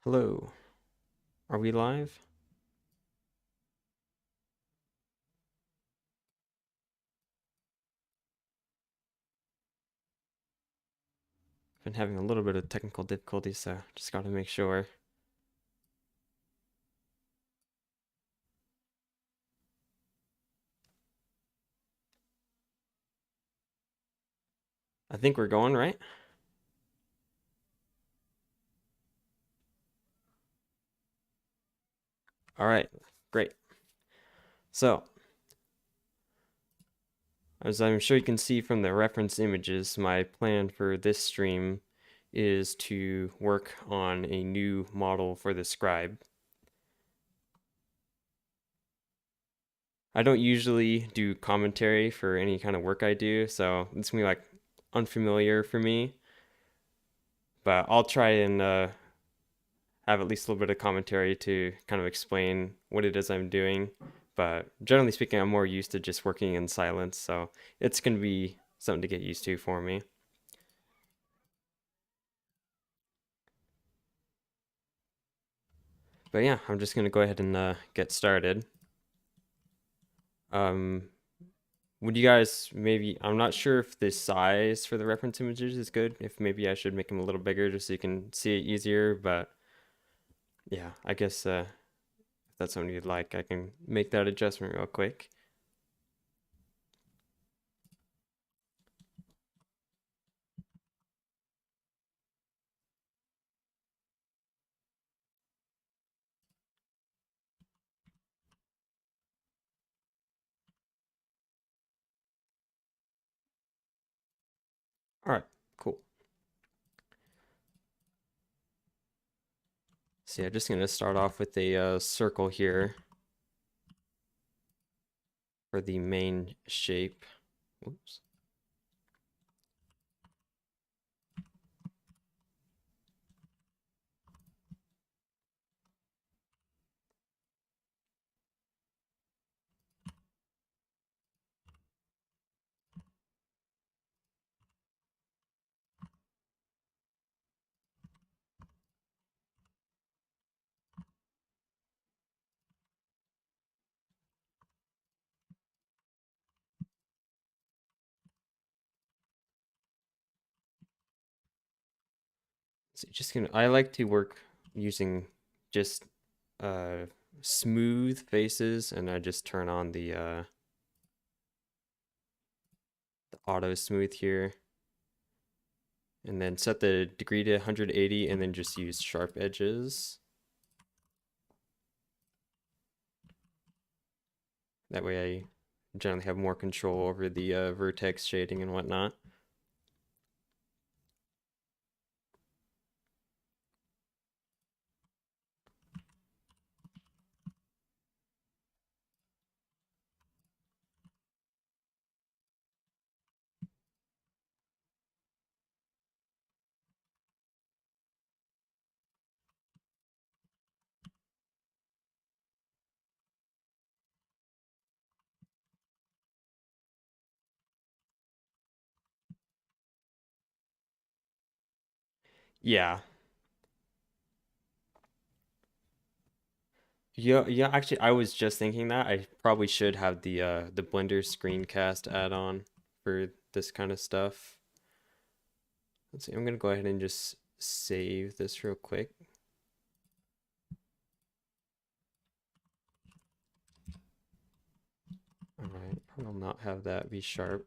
Hello, are we live? Been having a little bit of technical difficulties, so just gotta make sure. I think we're going, right? All right, great. So, as I'm sure you can see from the reference images, my plan for this stream is to work on a new model for the Scribe. I don't usually do commentary for any kind of work I do, so it's gonna be like unfamiliar for me, but I'll try and have at least a little bit of commentary to kind of explain what it is I'm doing. But generally speaking, I'm more used to just working in silence, so it's going to be something to get used to for me. But yeah, I'm just going to go ahead and get started. Um, would you guys maybe, I'm not sure if the size for the reference images is good, if maybe I should make them a little bigger just so you can see it easier, but yeah, I guess if that's something you'd like, I can make that adjustment real quick. All right, cool. So yeah, just gonna start off with a circle here for the main shape. Oops. So just gonna, I like to work using just uh smooth faces, and I just turn on the auto smooth here, and then set the degree to 180, and then just use sharp edges. That way I generally have more control over the vertex shading and whatnot. Yeah. Yeah, actually I was just thinking that I probably should have the Blender screencast add-on for this kind of stuff. Let's see, I'm gonna go ahead and just save this real quick. All right, I will not have that be sharp.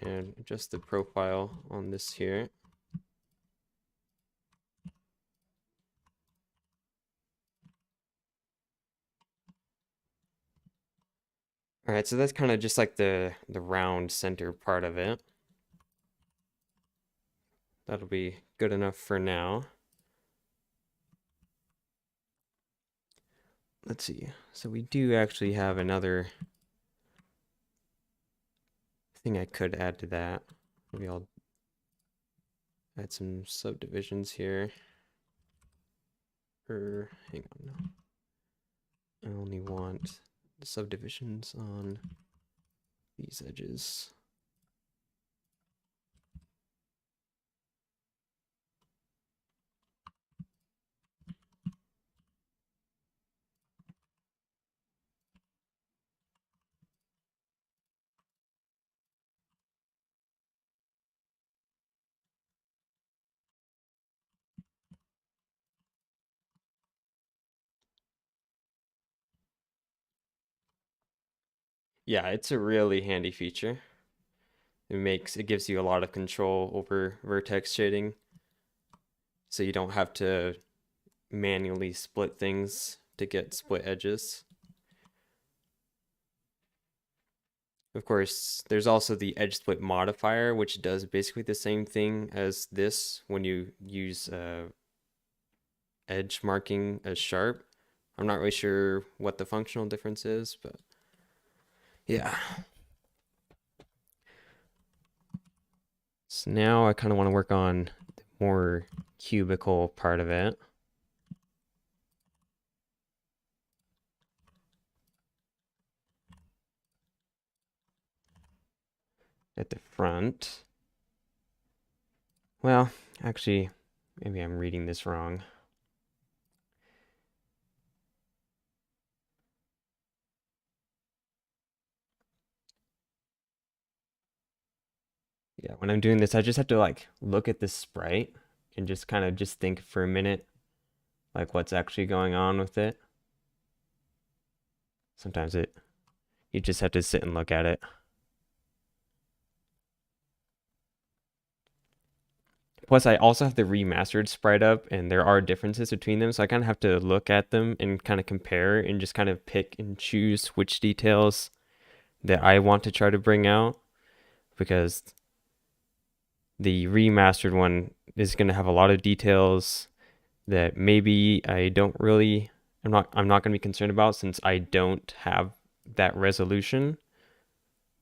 And adjust the profile on this here. All right, so that's kind of just like the round center part of it. That'll be good enough for now. Let's see. So we do actually have another thing I could add to that. Maybe I'll add some subdivisions here. Or hang on, no. I only want the subdivisions on these edges. Yeah, it's a really handy feature. It gives you a lot of control over vertex shading, so you don't have to manually split things to get split edges. Of course, there's also the edge split modifier, which does basically the same thing as this when you use edge marking as sharp. I'm not really sure what the functional difference is, but yeah. So now I kind of want to work on the more cubical part of it. At the front. Well, actually, maybe I'm reading this wrong. Yeah, when I'm doing this, I just have to like look at the sprite and just kind of just think for a minute, like what's actually going on with it. Sometimes you just have to sit and look at it. Plus, I also have the remastered sprite up, and there are differences between them, so I kind of have to look at them and kind of compare and just kind of pick and choose which details that I want to try to bring out, because the remastered one is going to have a lot of details that maybe I'm not going to be concerned about since I don't have that resolution,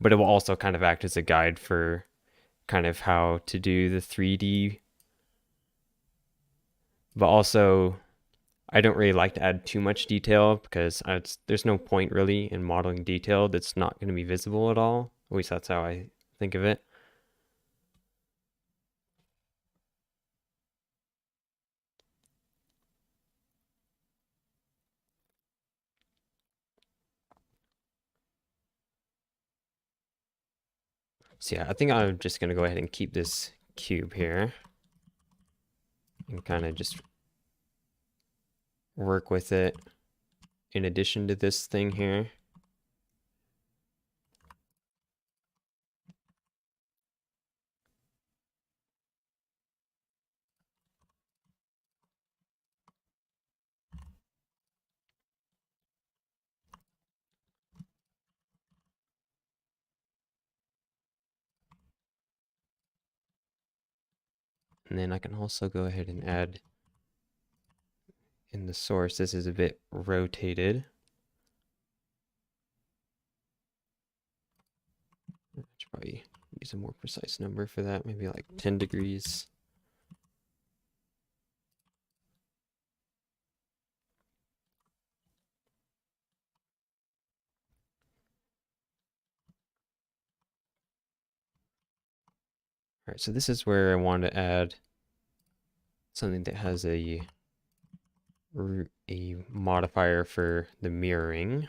but it will also kind of act as a guide for kind of how to do the 3D. But also, I don't really like to add too much detail because there's no point really in modeling detail that's not going to be visible at all. At least that's how I think of it. So yeah, I think I'm just going to go ahead and keep this cube here and kind of just work with it in addition to this thing here. And then I can also go ahead and add in the source, this is a bit rotated. I should probably use a more precise number for that, maybe like 10 degrees. All right, so this is where I want to add something that has a modifier for the mirroring.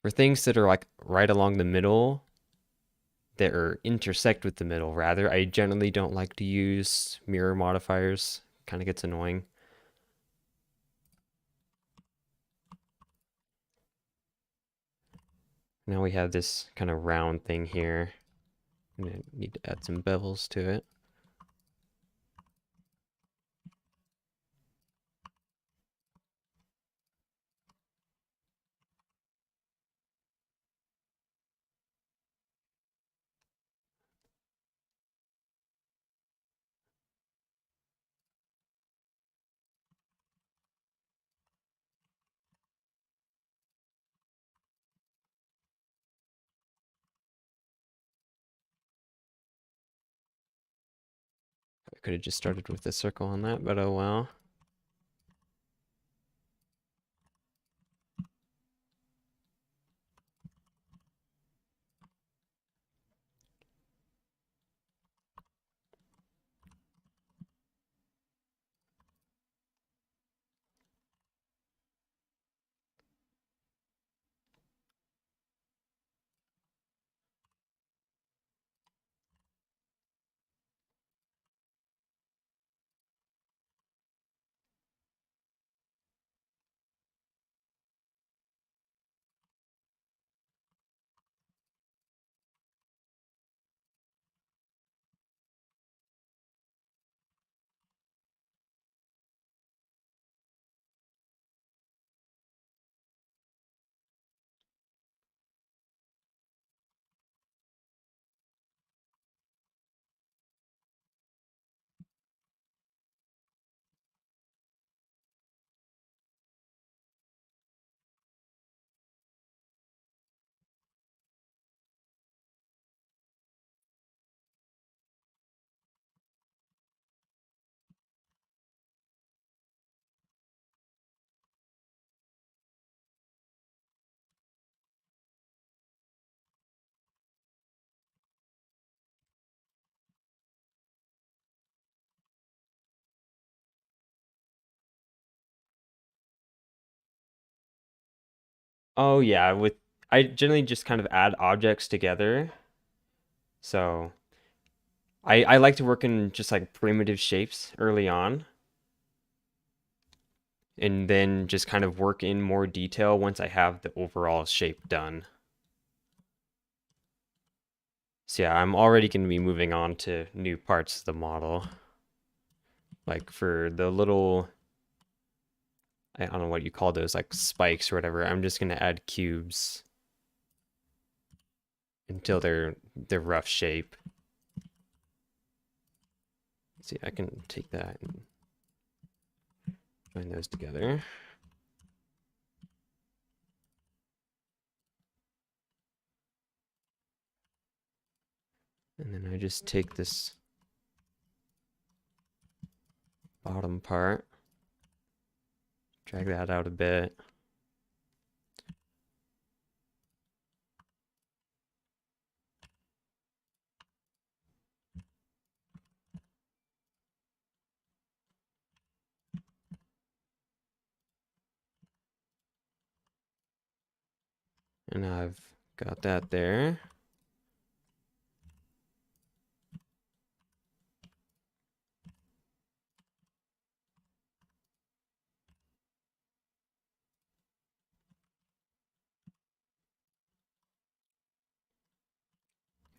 For things that are like right along the middle, that are intersect with the middle rather, I generally don't like to use mirror modifiers. Kind of gets annoying. Now we have this kind of round thing here. I'm gonna need to add some bevels to it. I could have just started with a circle on that, but oh well. Oh yeah, with I generally just kind of add objects together. So I like to work in just like primitive shapes early on, and then just kind of work in more detail once I have the overall shape done. So yeah, I'm already going to be moving on to new parts of the model. Like for the little, I don't know what you call those, like spikes or whatever, I'm just going to add cubes until they're rough shape. See, I can take that and join those together. And then I just take this bottom part, drag that out a bit. And I've got that there.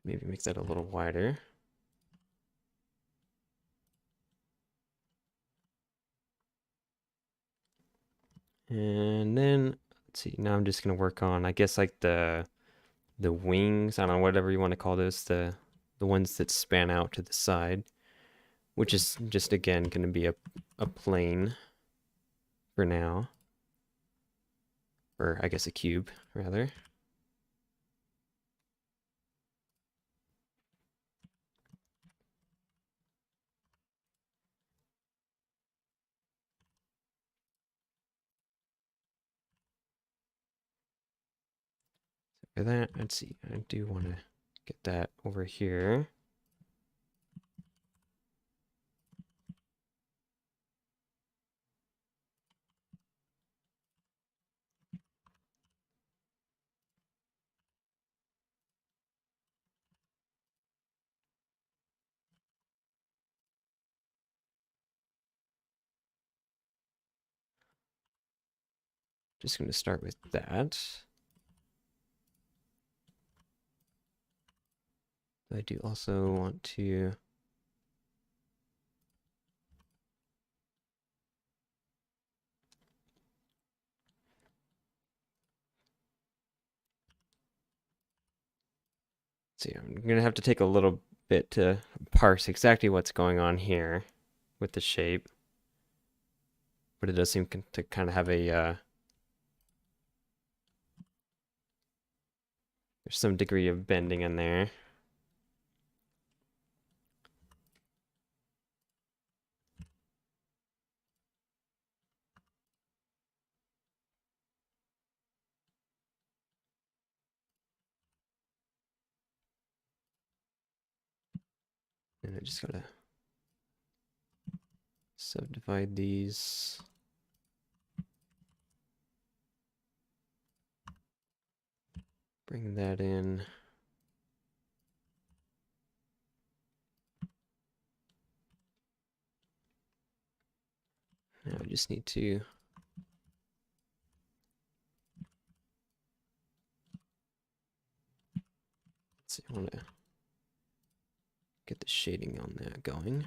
Maybe make that a little wider. And then, let's see, now I'm just gonna work on, I guess like the wings, I don't know, whatever you want to call those, the ones that span out to the side, which is just again gonna be a plane for now. Or I guess a cube, rather. For that, let's see, I do want to get that over here. Just going to start with that. I do also want to see, I'm going to have to take a little bit to parse exactly what's going on here with the shape. But it does seem to kind of have there's some degree of bending in there. And I just gotta subdivide these. Bring that in. Now I just need to see, I want to get the shading on that going.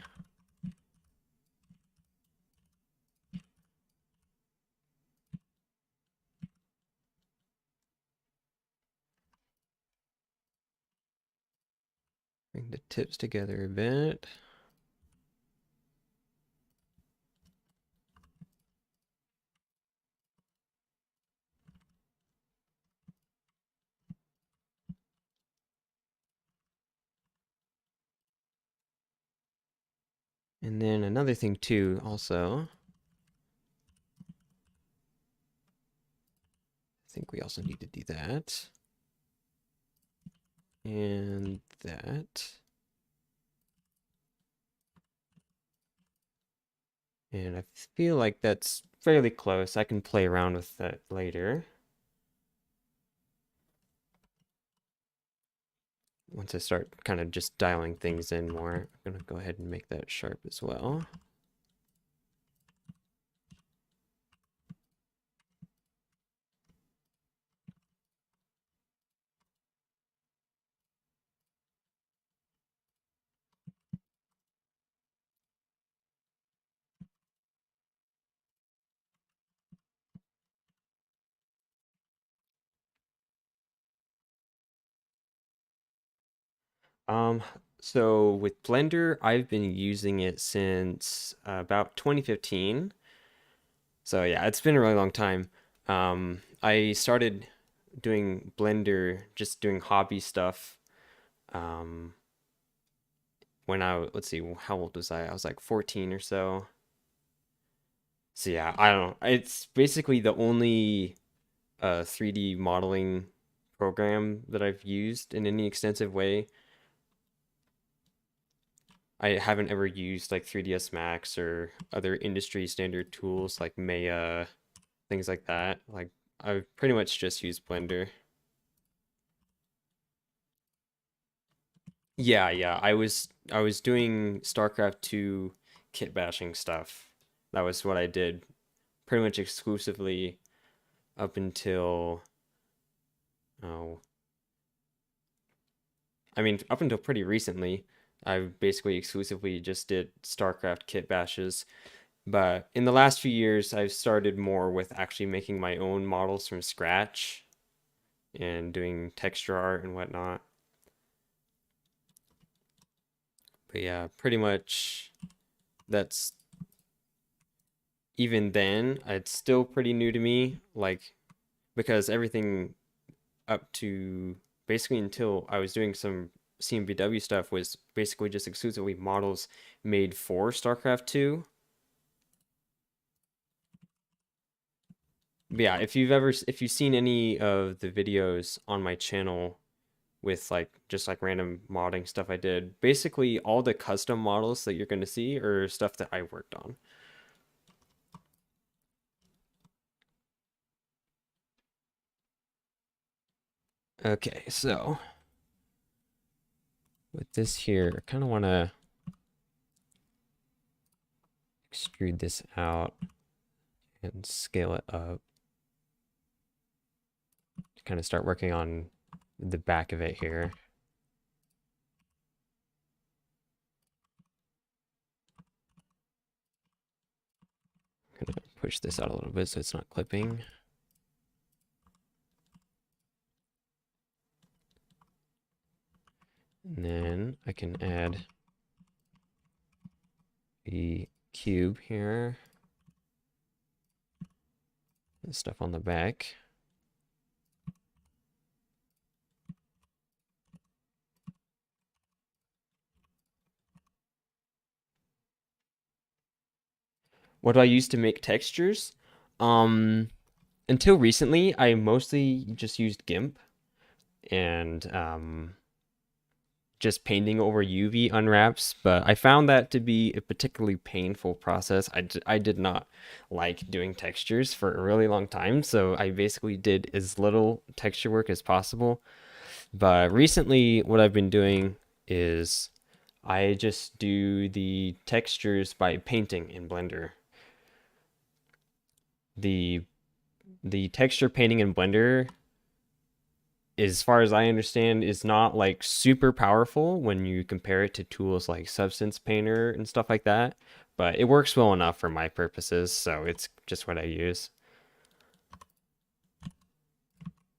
Bring the tips together a bit. And then another thing too, also, I think we also need to do that. And that. And I feel like that's fairly close. I can play around with that later. once I start kind of just dialing things in more, I'm gonna go ahead and make that sharp as well. Um, so with Blender, I've been using it since about 2015. So yeah, it's been a really long time. I started doing Blender, just doing hobby stuff. Um, when let's see, how old was I? I was like 14 or so. So yeah, I don't know. It's basically the only 3D modeling program that I've used in any extensive way. I haven't ever used like 3ds Max or other industry standard tools like Maya, things like that. Like I've pretty much just used Blender. Yeah, yeah. I was doing StarCraft 2 kit bashing stuff. That was what I did pretty much exclusively up until oh, I mean up until pretty recently. I basically exclusively just did StarCraft kit bashes. But in the last few years, I've started more with actually making my own models from scratch and doing texture art and whatnot. But yeah, pretty much that's even then, it's still pretty new to me, like because everything up to basically until I was doing some CMBW stuff was basically just exclusively models made for StarCraft 2. But yeah, if you've seen any of the videos on my channel with like just like random modding stuff I did, basically all the custom models that you're going to see are stuff that I worked on. Okay, so with this here, I kind of want to extrude this out and scale it up to kind of start working on the back of it here. I'm gonna push this out a little bit so it's not clipping. And then I can add the cube here, the stuff on the back. What do I use to make textures? Um, until recently, I mostly just used GIMP and just painting over UV unwraps, but I found that to be a particularly painful process. I did not like doing textures for a really long time, so I basically did as little texture work as possible. But recently, what I've been doing is I just do the textures by painting in Blender. The the texture painting in Blender, as far as I understand, is not like super powerful when you compare it to tools like Substance Painter and stuff like that. But it works well enough for my purposes, so it's just what I use.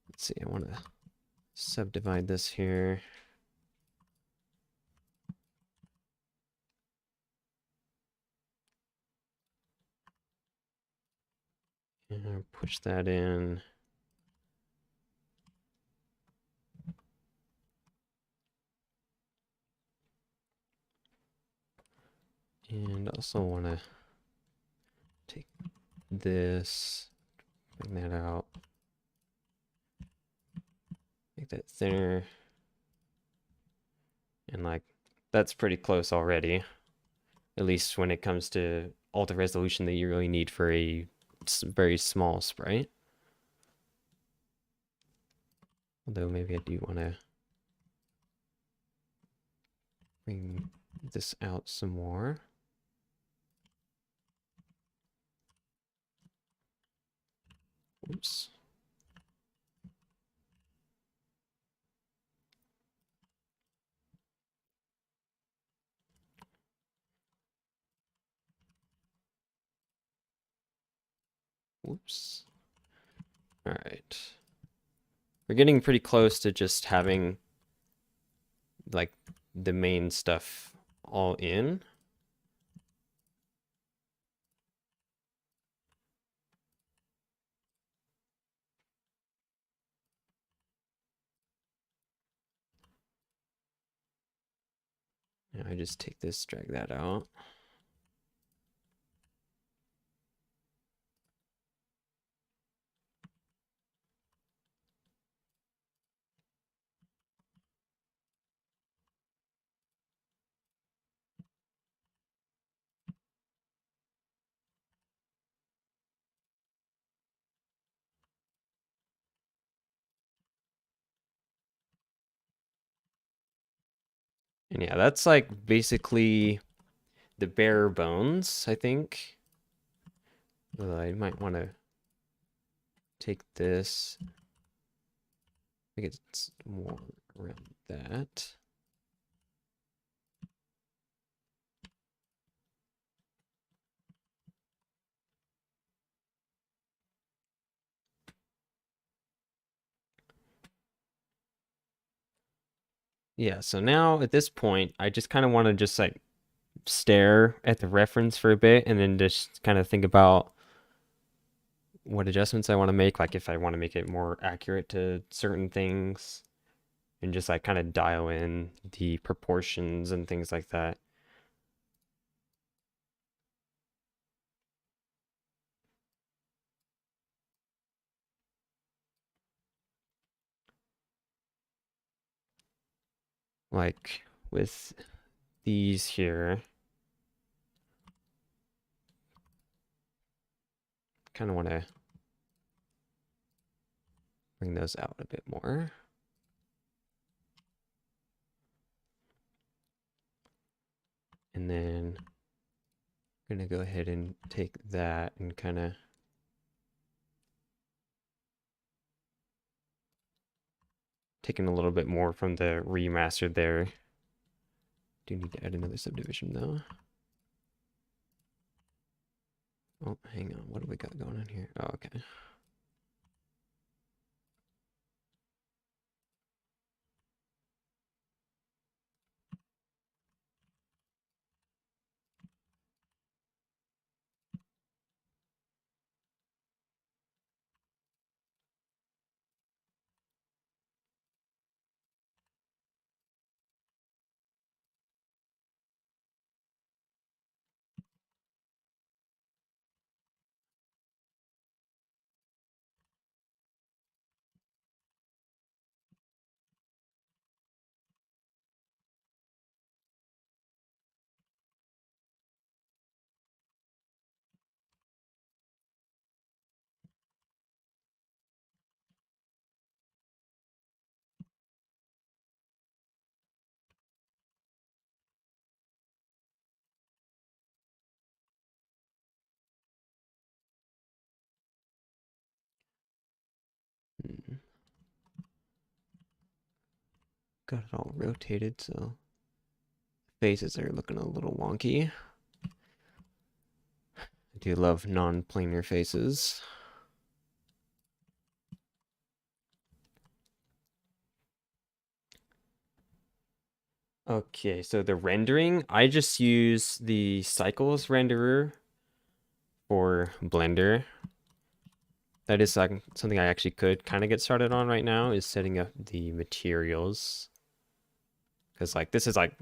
Let's see, I want to subdivide this here. And push that in. And also want to take this, bring that out, make that thinner. And like, that's pretty close already, at least when it comes to all the resolution that you really need for a very small sprite. Although maybe I do want to bring this out some more. Oops. Whoops. All right. We're getting pretty close to just having like the main stuff all in. Now I just take this, drag that out. And yeah, that's like basically the bare bones, I think. Well, I might want to take this, make it more around that. Yeah, so now at this point, I just kind of want to just like stare at the reference for a bit and then just kind of think about what adjustments I want to make, like if I want to make it more accurate to certain things and just like kind of dial in the proportions and things like that. Like with these here, kind of want to bring those out a bit more. And then I'm going to go ahead and take that and kind of taking a little bit more from the remastered there. Do need to add another subdivision though. Oh, hang on. What do we got going on here? Oh, okay. Got it all rotated, so faces are looking a little wonky. I do love non-planar faces. Okay, so the rendering, I just use the cycles renderer for Blender. That is like something I actually could kind of get started on right now, is setting up the materials. Because like this is like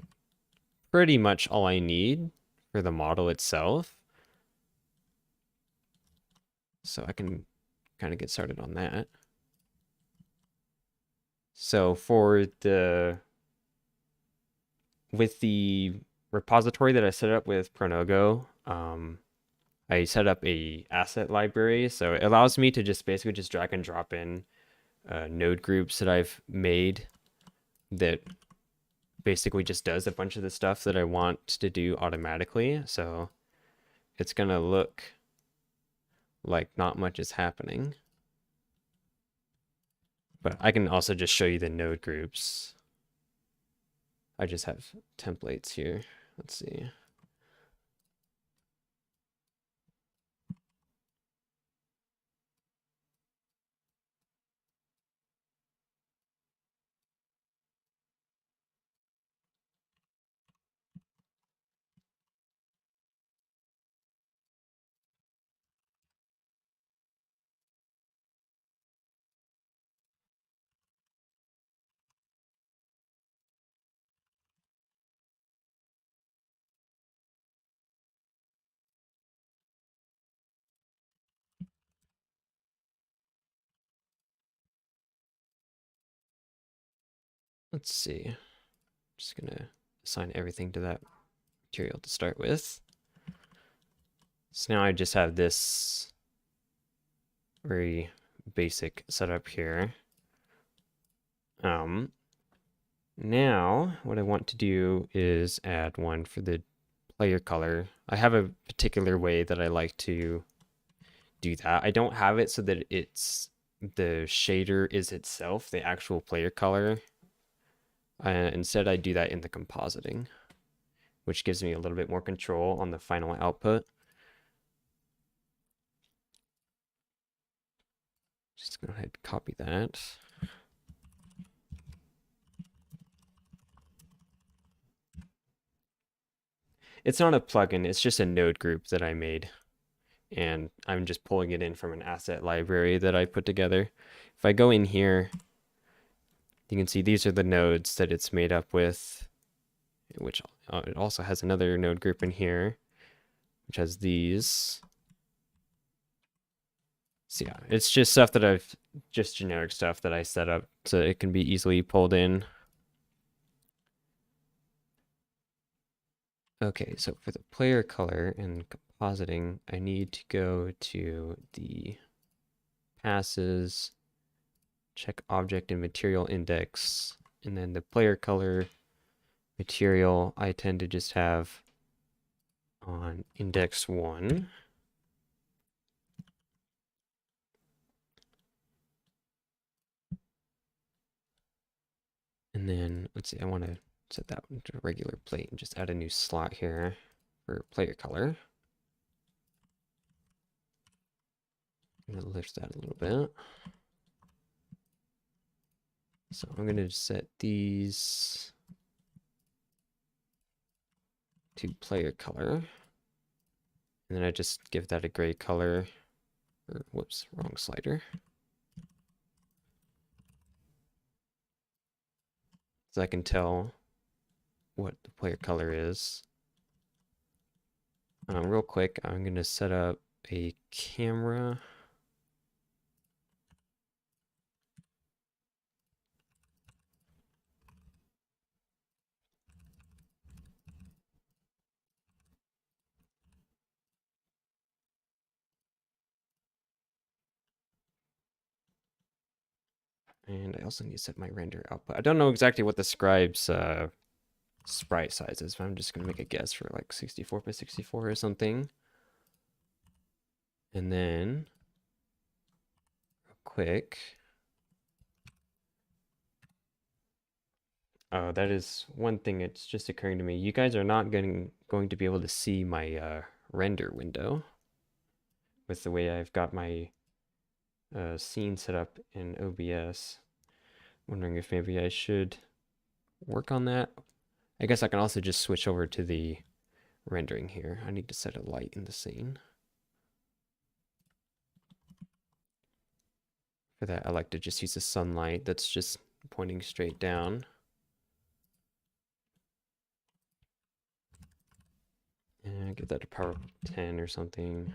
pretty much all I need for the model itself. So I can kind of get started on that. So for with the repository that I set up with Pronogo, I set up a asset library. So it allows me to just basically just drag and drop in node groups that I've made that basically just does a bunch of the stuff that I want to do automatically. So it's gonna look like not much is happening. But I can also just show you the node groups. I just have templates here. Let's see. Let's see. I'm just gonna assign everything to that material to start with. So now I just have this very basic setup here. Now what I want to do is add one for the player color. I have a particular way that I like to do that. I don't have it so that it's the shader is itself the actual player color. Instead, I do that in the compositing, which gives me a little bit more control on the final output. Just go ahead and copy that. It's not a plugin, it's just a node group that I made. And I'm just pulling it in from an asset library that I put together. If I go in here, you can see these are the nodes that it's made up with, which it also has another node group in here, which has these. So yeah, it's just stuff that just generic stuff that I set up so it can be easily pulled in. Okay, so for the player color and compositing, I need to go to the passes, check object and material index, and then the player color material I tend to just have on index 1. And then let's see, I want to set that one to a regular plate and just add a new slot here for player color. I'm going to lift that a little bit. So I'm going to set these to player color. And then I just give that a gray color. Or, whoops, wrong slider. So I can tell what the player color is. Real quick, I'm going to set up a camera. And I also need to set my render output. I don't know exactly what the Scribe's sprite size is, but I'm just going to make a guess for like 64 by 64 or something. And then, real quick. Oh, that is one thing. It's just occurring to me. You guys are not going to be able to see my render window with the way I've got my scene set up in OBS. Wondering if maybe I should work on that. I guess I can also just switch over to the rendering here. I need to set a light in the scene. For that, I like to just use the sunlight that's just pointing straight down. And give that a power 10 or something.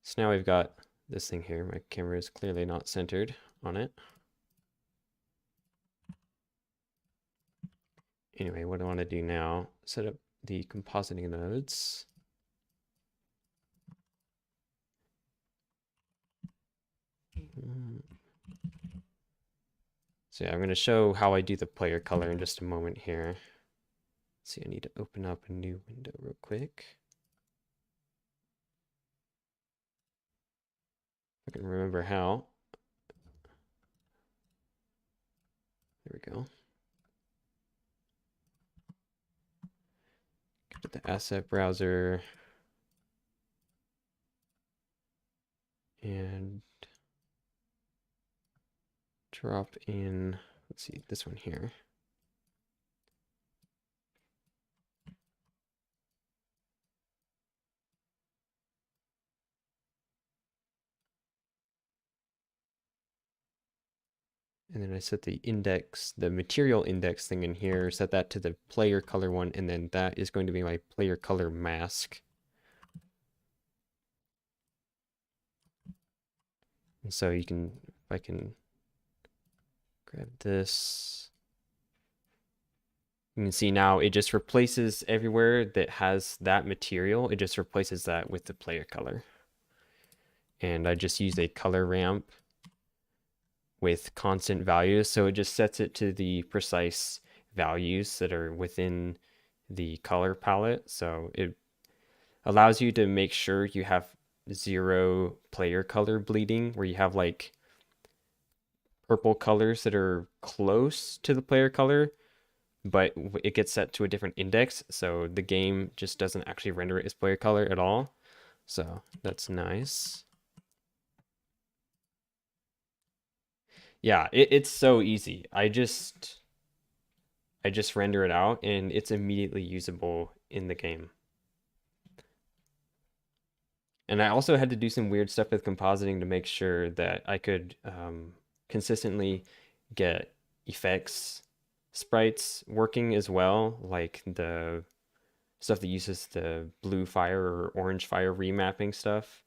So now we've got this thing here. My camera is clearly not centered on it. Anyway, what I want to do now, set up the compositing nodes. So So yeah, I'm going to show how I do the player color in just a moment here. Let's see, I need to open up a new window real quick. I can remember how. There we go. Go to the asset browser and drop in, let's see, this one here. And then I set the index, the material index thing in here, set that to the player color one, and then that is going to be my player color mask. And so you can, if I can grab this, you can see now it just replaces everywhere that has that material, it just replaces that with the player color. And I just use a color ramp with constant values, so it just sets it to the precise values that are within the color palette. So it allows you to make sure you have zero player color bleeding, where you have like purple colors that are close to the player color, but it gets set to a different index, so the game just doesn't actually render it as player color at all. So that's nice. Yeah, it's so easy. I just render it out and it's immediately usable in the game. And I also had to do some weird stuff with compositing to make sure that I could consistently get effects sprites working as well, like the stuff that uses the blue fire or orange fire remapping stuff.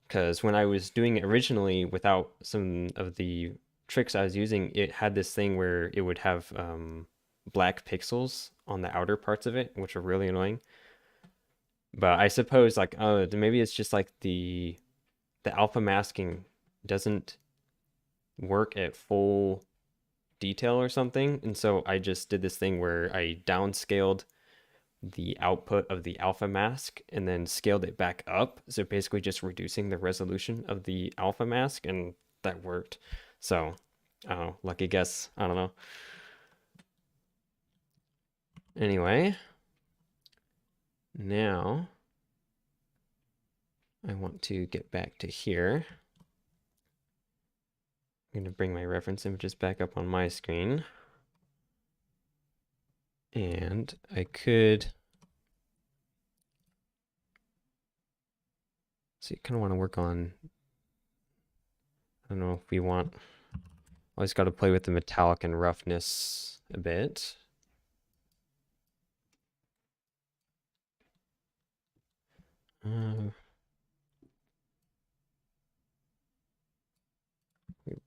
Because when I was doing it originally without some of the tricks I was using, it had this thing where it would have black pixels on the outer parts of it, which are really annoying. But I suppose like maybe it's just like the alpha masking doesn't work at full detail or something, and so I just did this thing where I downscaled the output of the alpha mask and then scaled it back up, so basically just reducing the resolution of the alpha mask, and that worked. So oh, lucky guess, I don't know. Anyway, now I want to get back to here. I'm going to bring my reference images back up on my screen. And I could, so you kind of want to work on, I don't know if we want, always got to play with the metallic and roughness a bit. We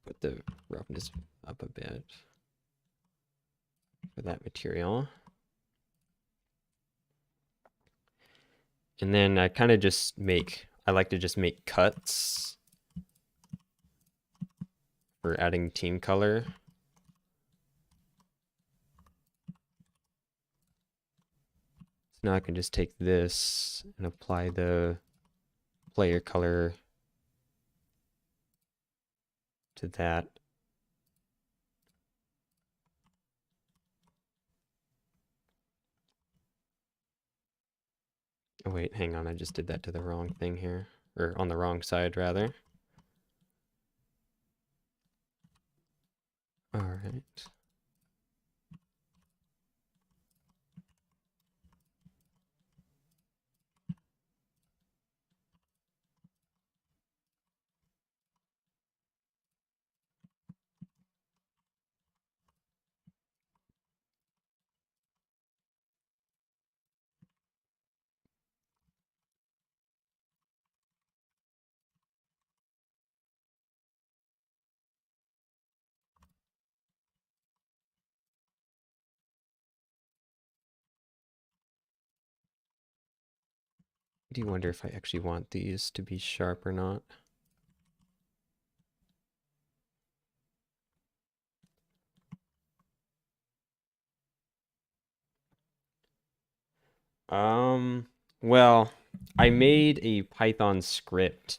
put the roughness up a bit for that material. And then I kind of just I like to just make cuts for adding team color. So now I can just take this and apply the player color to that. Oh wait, hang on, I just did that to the wrong thing here, or on the wrong side rather. All right. I do wonder if I actually want these to be sharp or not. Well, I made a Python script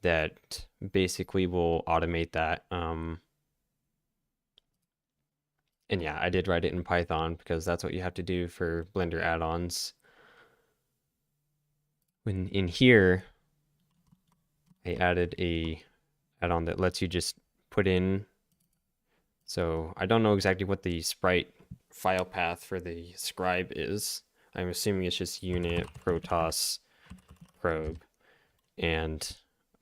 that basically will automate that. And yeah, I did write it in Python because that's what you have to do for Blender add-ons. When in here, I added a add-on that lets you just put in. So I don't know exactly what the sprite file path for the Scribe is. I'm assuming it's just unit protoss probe. And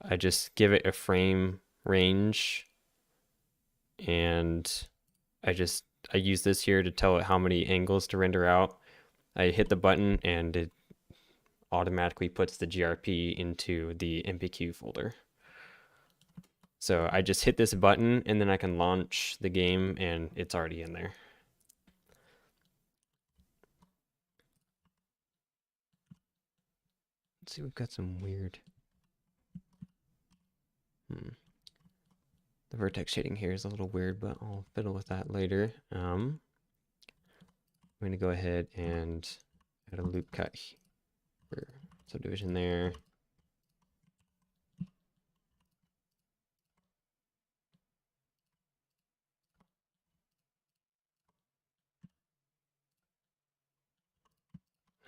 I just give it a frame range, and I use this here to tell it how many angles to render out. I hit the button and it automatically puts the GRP into the MPQ folder. So I just hit this button and then I can launch the game and it's already in there. Let's see, we've got some weird. The vertex shading here is a little weird, but I'll fiddle with that later. I'm going to go ahead and add a loop cut for subdivision there.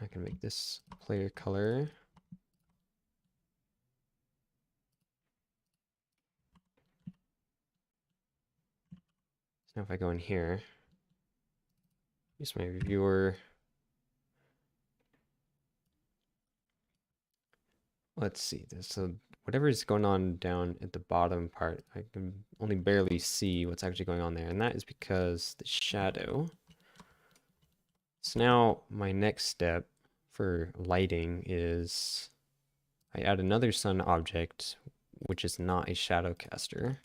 I can make this player color. So now if I go in here, use my reviewer. Let's see this. So whatever is going on down at the bottom part, I can only barely see what's actually going on there. And that is because the shadow. So now my next step for lighting is I add another sun object, which is not a shadow caster,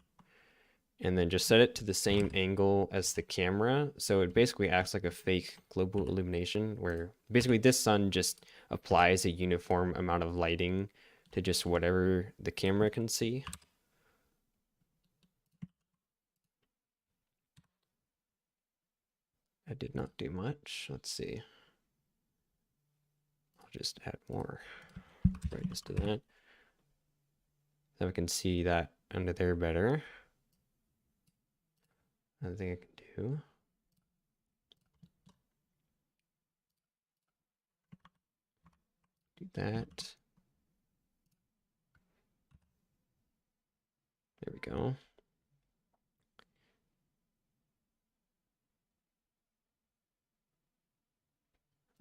and then just set it to the same angle as the camera. So it basically acts like a fake global illumination where basically this sun just applies a uniform amount of lighting to just whatever the camera can see. I did not do much. Let's see. I'll just add more brightness to that. So we can see that under there better. Another thing I can do. Do that. There we go.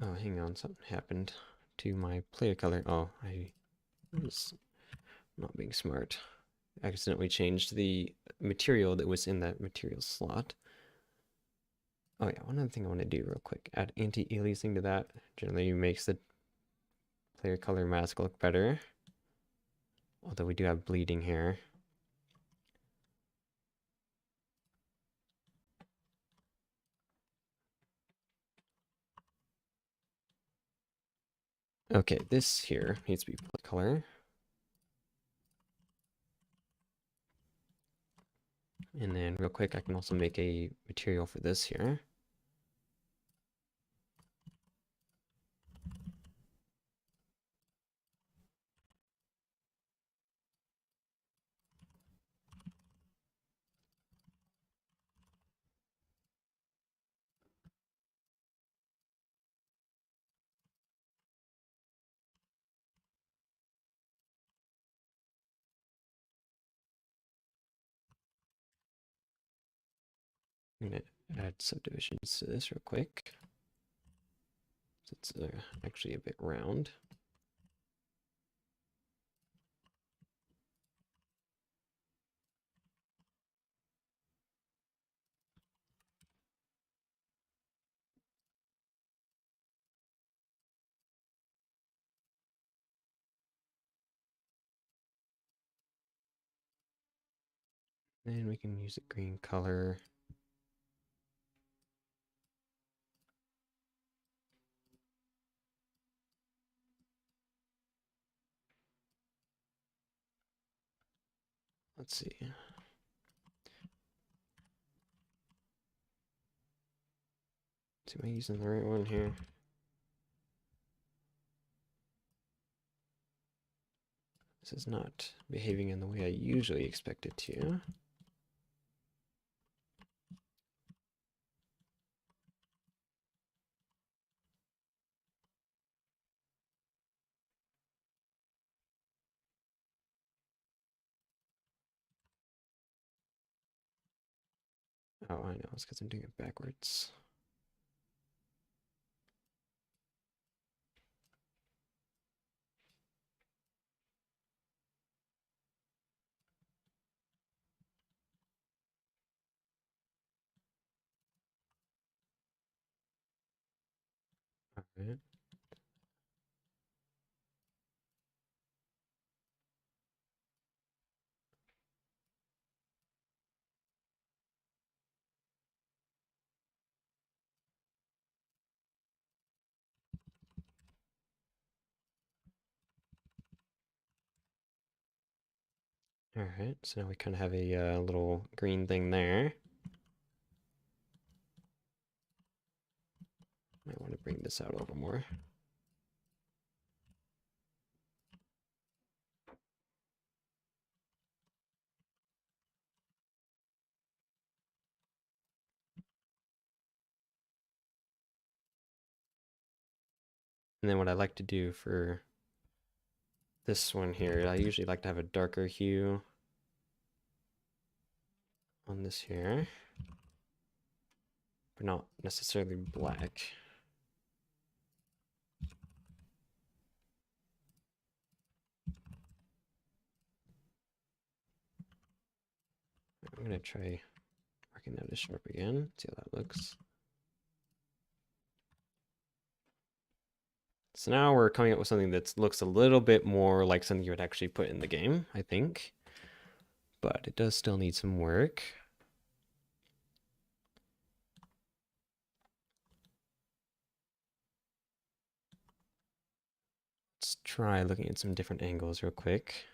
Oh, hang on, something happened to my player color. Oh, I was not being smart. I accidentally changed the material that was in that material slot. Oh yeah, one other thing I want to do real quick. Add anti-aliasing to that. Generally makes the player color mask look better. Although we do have bleeding here. Okay, this here needs to be player color. And then real quick, I can also make a material for this here. I'm gonna add subdivisions to this real quick. So it's actually a bit round. Then we can use a green color. Let's see. Am I using the right one here? This is not behaving in the way I usually expect it to. Oh, I know, it's because I'm doing it backwards. All right. All right, so now we kind of have a little green thing there. Might want to bring this out a little more. And then what I like to do for this one here, I usually like to have a darker hue on this here, but not necessarily black. I'm gonna try marking that as sharp again, see how that looks. So now we're coming up with something that looks a little bit more like something you would actually put in the game, I think. But it does still need some work. Let's try looking at some different angles real quick.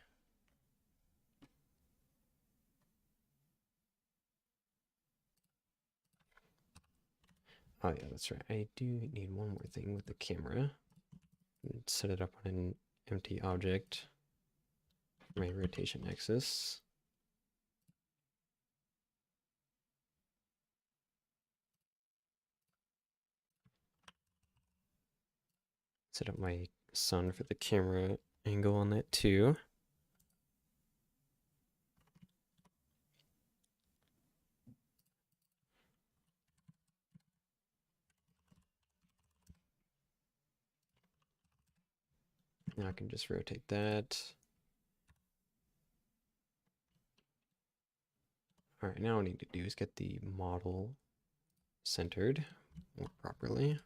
Oh yeah, that's right. I do need one more thing with the camera. Set it up on an empty object. My rotation axis. Set up my sun for the camera angle on that too. Now I can just rotate that. All right, now what I need to do is get the model centered more properly.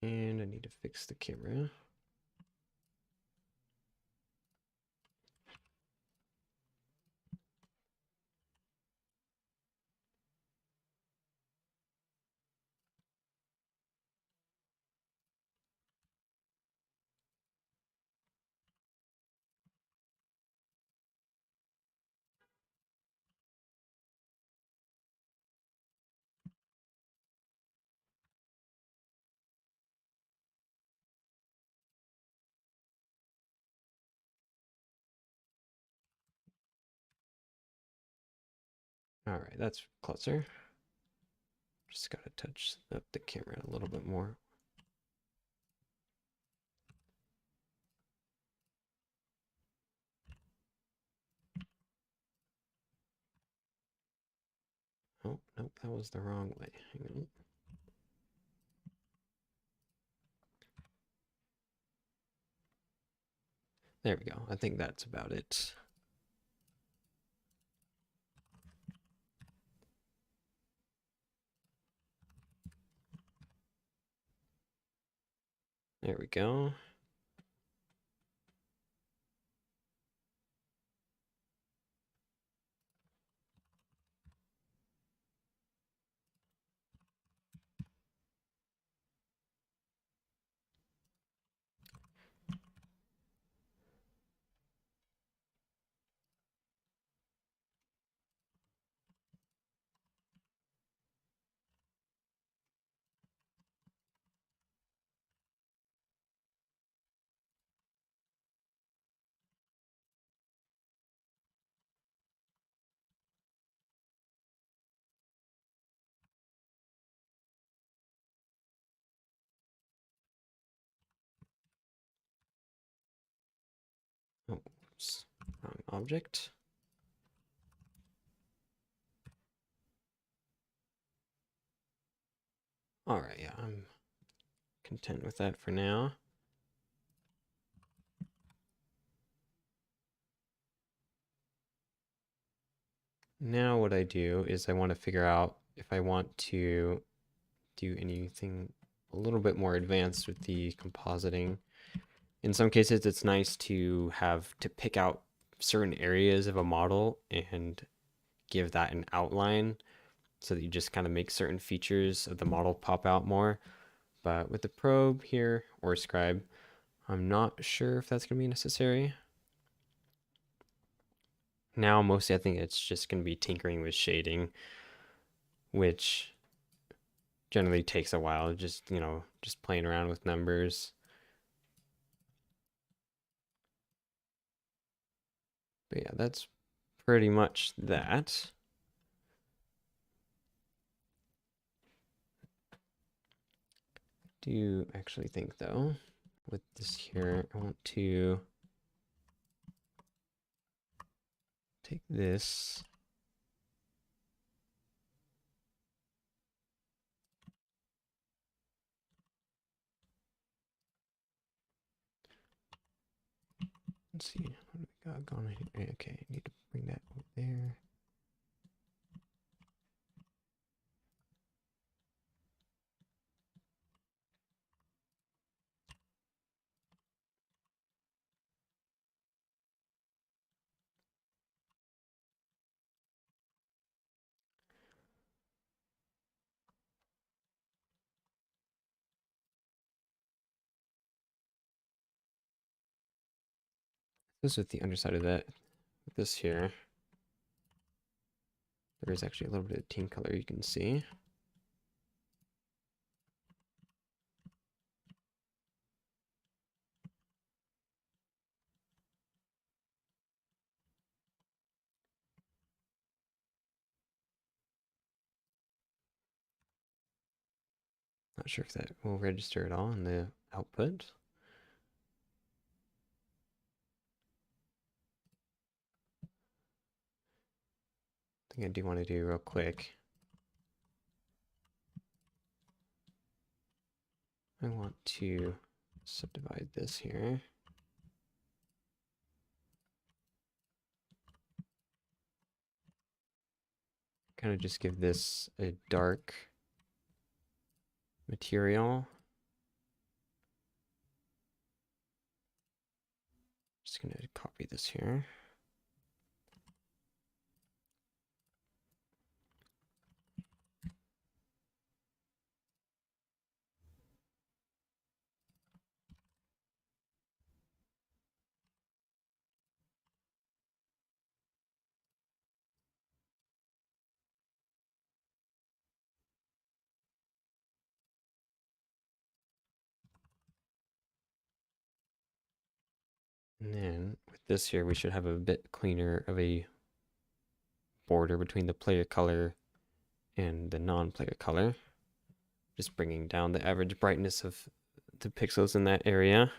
And I need to fix the camera. All right, that's closer. Just gotta touch up the camera a little bit more. Oh, nope, that was the wrong way. Hang on. There we go. I think that's about it. There we go. Oops, wrong object. All right, yeah, I'm content with that for now. Now what I do is I want to figure out if I want to do anything a little bit more advanced with the compositing. In some cases, it's nice to have to pick out certain areas of a model and give that an outline so that you just kind of make certain features of the model pop out more. But with the probe here or scribe, I'm not sure if that's going to be necessary. Now, mostly I think it's just going to be tinkering with shading, which generally takes a while, just, just playing around with numbers. But yeah, that's pretty much that. Do you actually think though, with this here, I want to take this. Let's see, what do we got going here? Okay, I need to bring that over there. This is the underside of that. This here, there is actually a little bit of team color you can see. Not sure if that will register at all in the output. I think I do want to do real quick. I want to subdivide this here. Kind of just give this a dark material. Just gonna copy this here. And then with this here, we should have a bit cleaner of a border between the player color and the non-player color. Just bringing down the average brightness of the pixels in that area.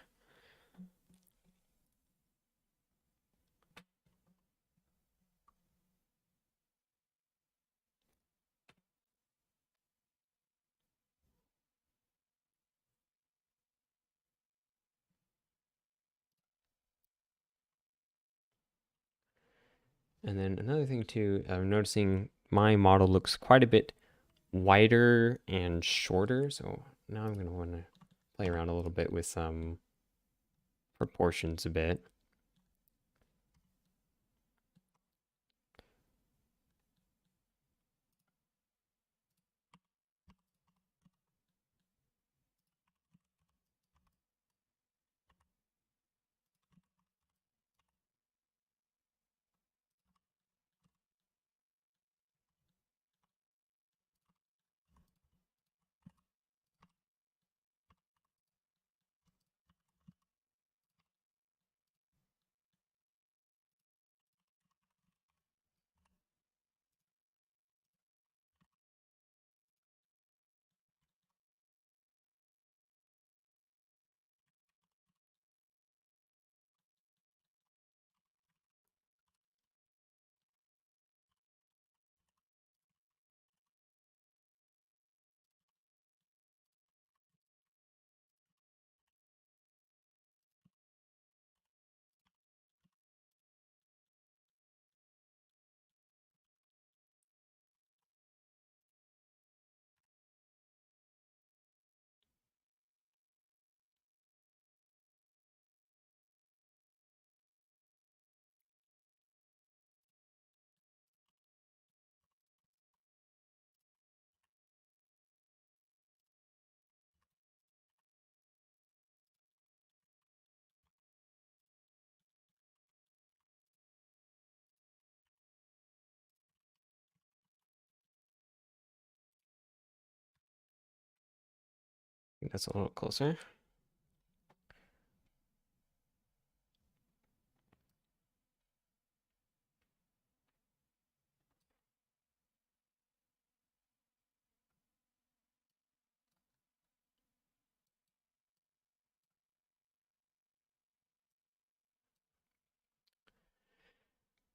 And then another thing too, I'm noticing my model looks quite a bit wider and shorter. So now I'm going to want to play around a little bit with some proportions a bit. think that's a little closer.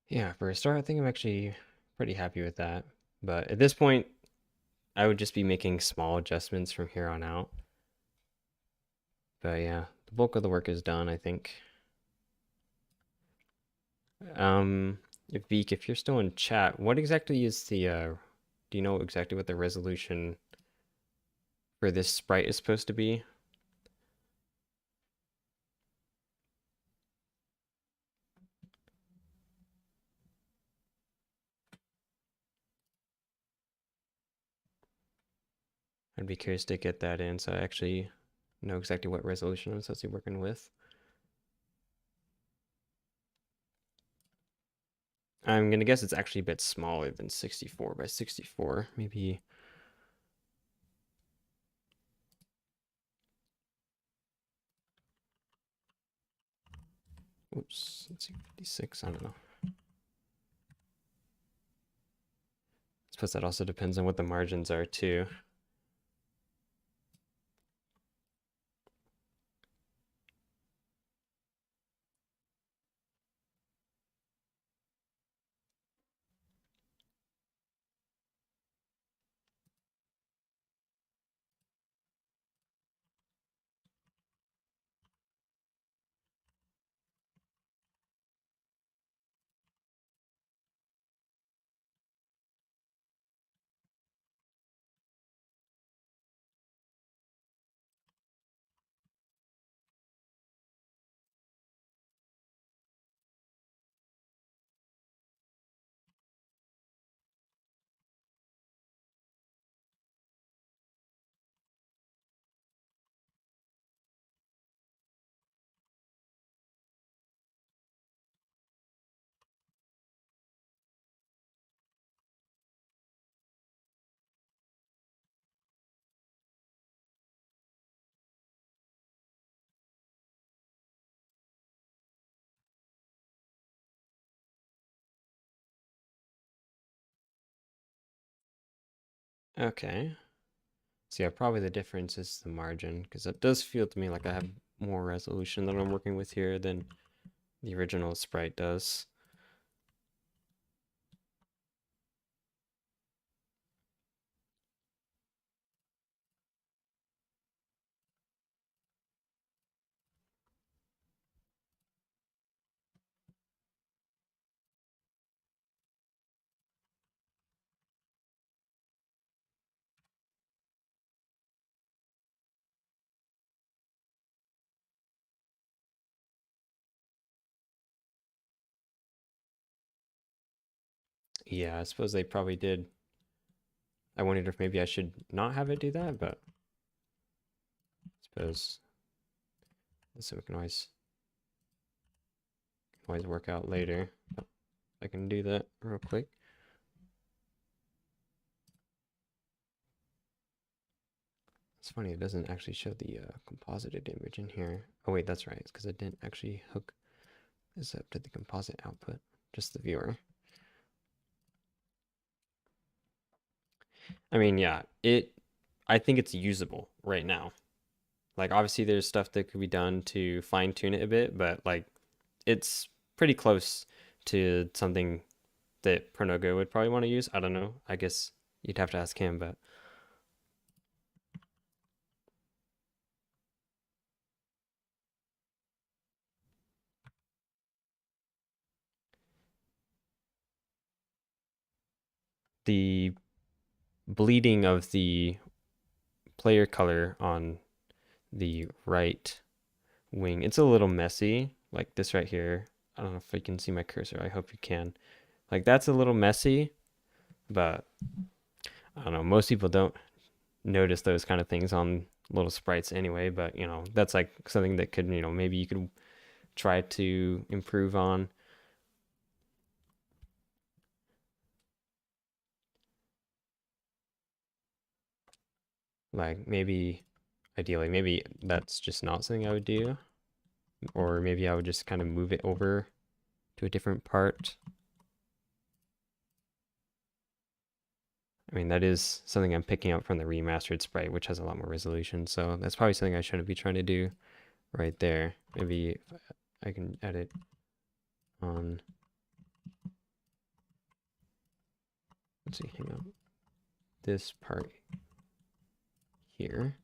Yeah, for a start, I think I'm actually pretty happy with that. But at this point, I would just be making small adjustments from here on out. But yeah, the bulk of the work is done, I think. Um, if Veek, if you're still in chat, what exactly is do you know exactly what the resolution for this sprite is supposed to be? I'd be curious to get that in so I actually know exactly what resolution I'm supposed to be working with. I'm gonna guess it's actually a bit smaller than 64 by 64. Maybe, oops, let's see, 56, I don't know. I suppose that also depends on what the margins are too. Okay. So yeah, probably the difference is the margin, because it does feel to me like I have more resolution that I'm working with here than the original sprite does. Yeah, I suppose they probably did. I wondered if maybe I should not have it do that, but I suppose so we can always work out later. But I can do that real quick. It's funny, it doesn't actually show the composited image in here. Oh wait, that's right. It's because I didn't actually hook this up to the composite output, just the viewer. I mean, yeah, I think it's usable right now. Like obviously there's stuff that could be done to fine tune it a bit, but like it's pretty close to something that Pronogo would probably want to use. I don't know. I guess you'd have to ask him, but the bleeding of the player color on the right wing, it's a little messy. Like this right here. I don't know if you can see my cursor. I hope you can. Like that's a little messy, but I don't know. Most people don't notice those kind of things on little sprites anyway, but that's like something that could, maybe you could try to improve on. Like maybe ideally. Maybe that's just not something I would do, or maybe I would just kind of move it over to a different part. I mean, that is something I'm picking up from the remastered sprite, which has a lot more resolution, so that's probably something I shouldn't be trying to do right there. Maybe if I can edit on, let's see, hang on, this part here.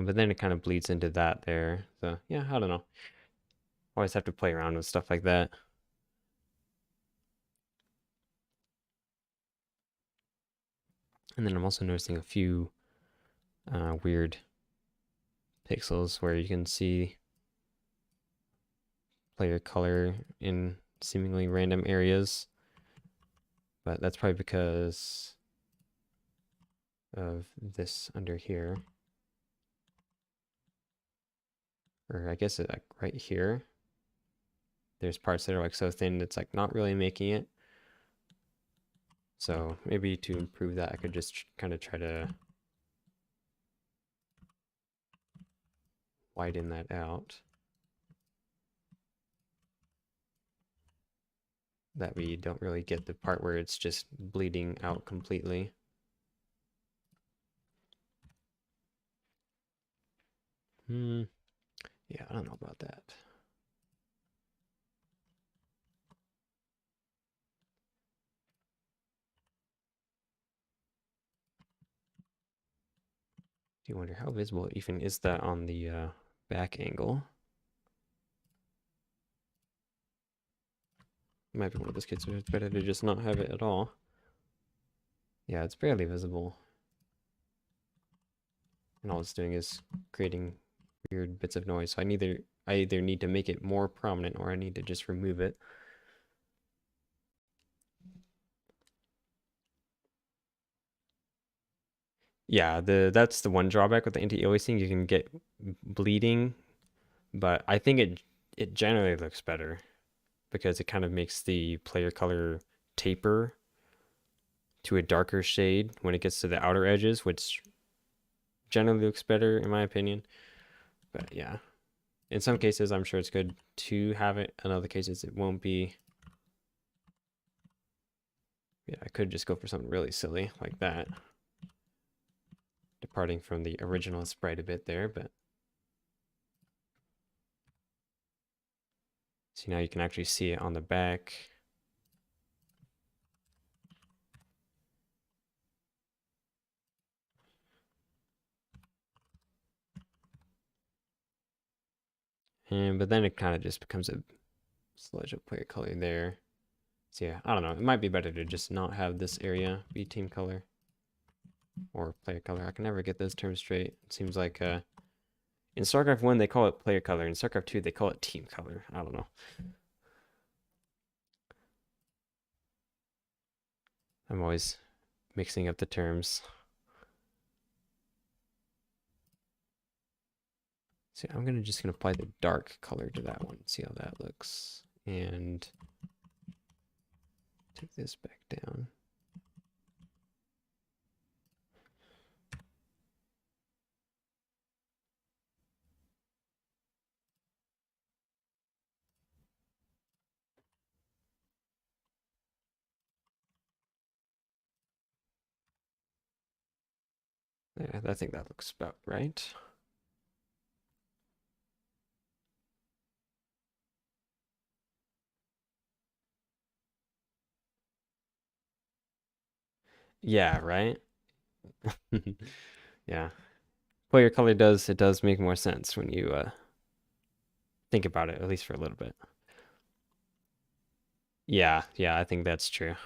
But then it kind of bleeds into that there. So yeah, I don't know. Always have to play around with stuff like that. And then I'm also noticing a few weird pixels where you can see player color in seemingly random areas. But that's probably because of this under here. Or I guess it like right here. There's parts that are like so thin it's like not really making it. So maybe to improve that, I could just kind of try to widen that out. That we don't really get the part where it's just bleeding out completely. Yeah, I don't know about that. Do you wonder how visible even is that on the back angle? Might be one of those cases where it's better to just not have it at all. Yeah, it's barely visible. And all it's doing is creating weird bits of noise. So I either need to make it more prominent or I need to just remove it. Yeah, that's the one drawback with the anti-aliasing. You can get bleeding, but I think it generally looks better because it kind of makes the player color taper to a darker shade when it gets to the outer edges, which generally looks better in my opinion. But yeah, in some cases, I'm sure it's good to have it. In other cases, it won't be. Yeah, I could just go for something really silly like that. Departing from the original sprite a bit there, but see now you can actually see it on the back. But then it kind of just becomes a sludge of player color there. So yeah, I don't know. It might be better to just not have this area be team color or player color. I can never get those terms straight. It seems like in StarCraft 1 they call it player color. In StarCraft 2 they call it team color. I don't know. I'm always mixing up the terms. So I'm just gonna apply the dark color to that one. See how that looks. And take this back down. Yeah, I think that looks about right. Yeah, right? Yeah. Player color does make more sense when you think about it, at least for a little bit. Yeah, yeah, I think that's true.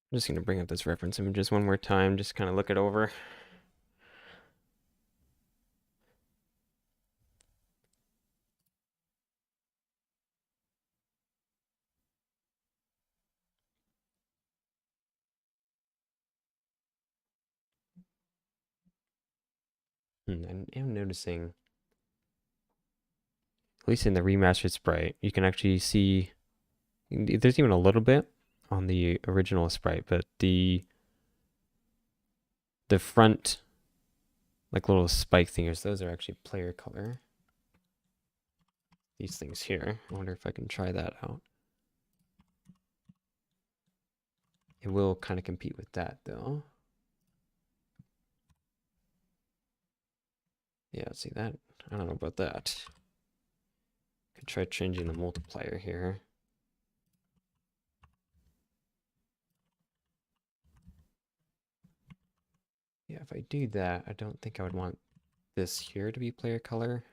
I'm just gonna bring up this reference images one more time, just kind of look it over. I am noticing, at least in the remastered sprite, you can actually see there's even a little bit on the original sprite, but the front like little spike thingers, those are actually player color. These things here. I wonder if I can try that out. It will kind of compete with that though. Yeah, see that? I don't know about that. Could try changing the multiplier here. Yeah, if I do that, I don't think I would want this here to be player color.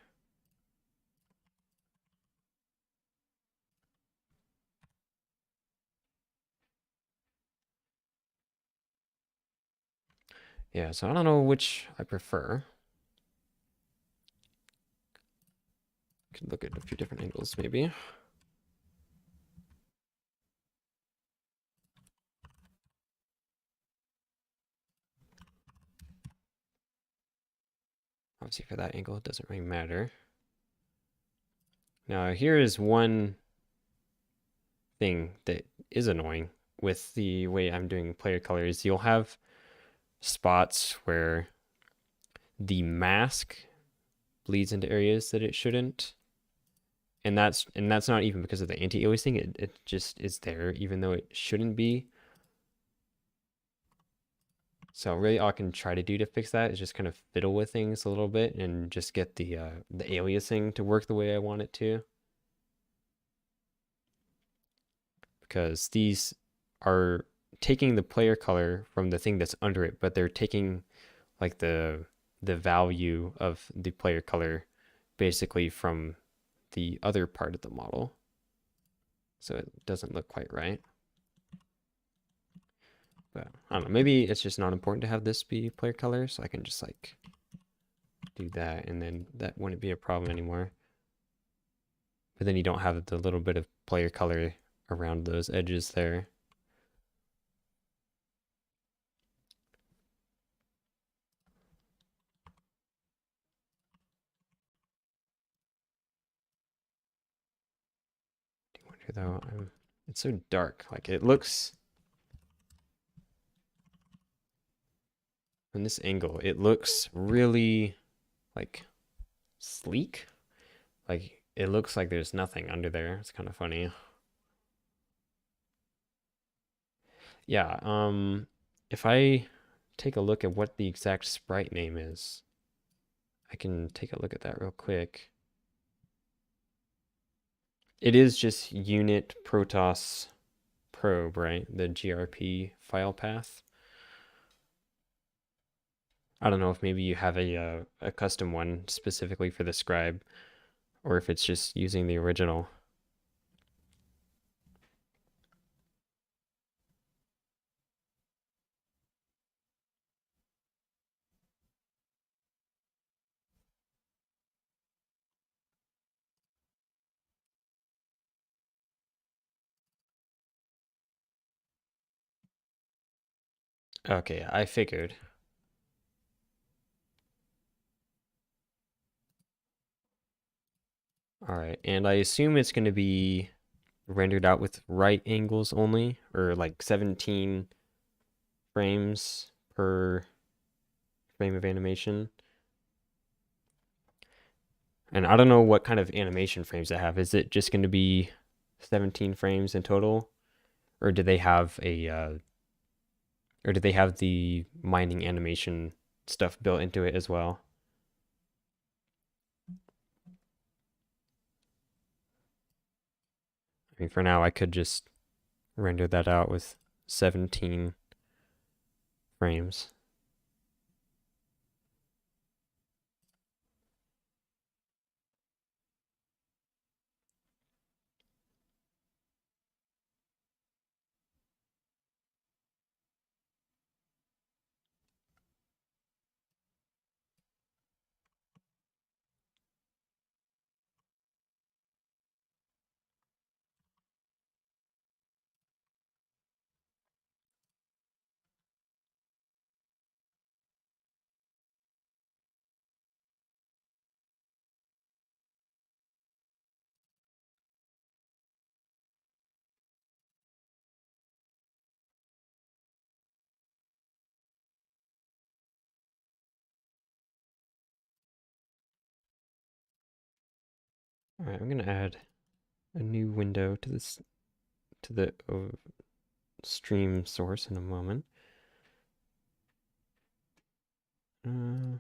Yeah, so I don't know which I prefer. Could look at a few different angles maybe. Obviously for that angle, it doesn't really matter. Now here is one thing that is annoying with the way I'm doing player colors. You'll have spots where the mask bleeds into areas that it shouldn't. And that's not even because of the anti-aliasing. It just is there even though it shouldn't be. So really all I can try to do to fix that is just kind of fiddle with things a little bit and just get the aliasing to work the way I want it to. Because these are taking the player color from the thing that's under it, but they're taking like the value of the player color basically from the other part of the model. So it doesn't look quite right. But I don't know, maybe it's just not important to have this be player color, so I can just like do that and then that wouldn't be a problem anymore. But then you don't have the little bit of player color around those edges there. I wonder though, it's so dark. Like it looks from this angle, it looks really like sleek. Like it looks like there's nothing under there. It's kind of funny. Yeah, if I take a look at what the exact sprite name is, I can take a look at that real quick. It is just unit protoss probe, right? The GRP file path. I don't know if maybe you have a custom one specifically for the scribe, or if it's just using the original. Okay, I figured. All right, and I assume it's going to be rendered out with right angles only, or like 17 frames per frame of animation. And I don't know what kind of animation frames they have. Is it just going to be 17 frames in total, or do they have or do they have the mining animation stuff built into it as well? I mean, for now, I could just render that out with 17 frames. All right, I'm gonna add a new window to this to the stream source in a moment. Uh,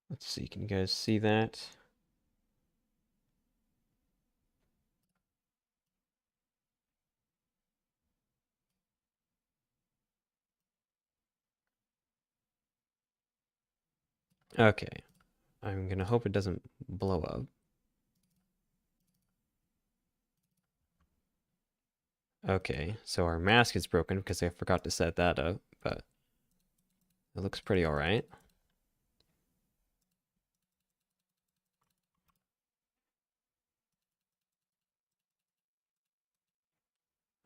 let's see, can you guys see that? Okay, I'm gonna hope it doesn't blow up. Okay, so our mask is broken because I forgot to set that up, but it looks pretty all right.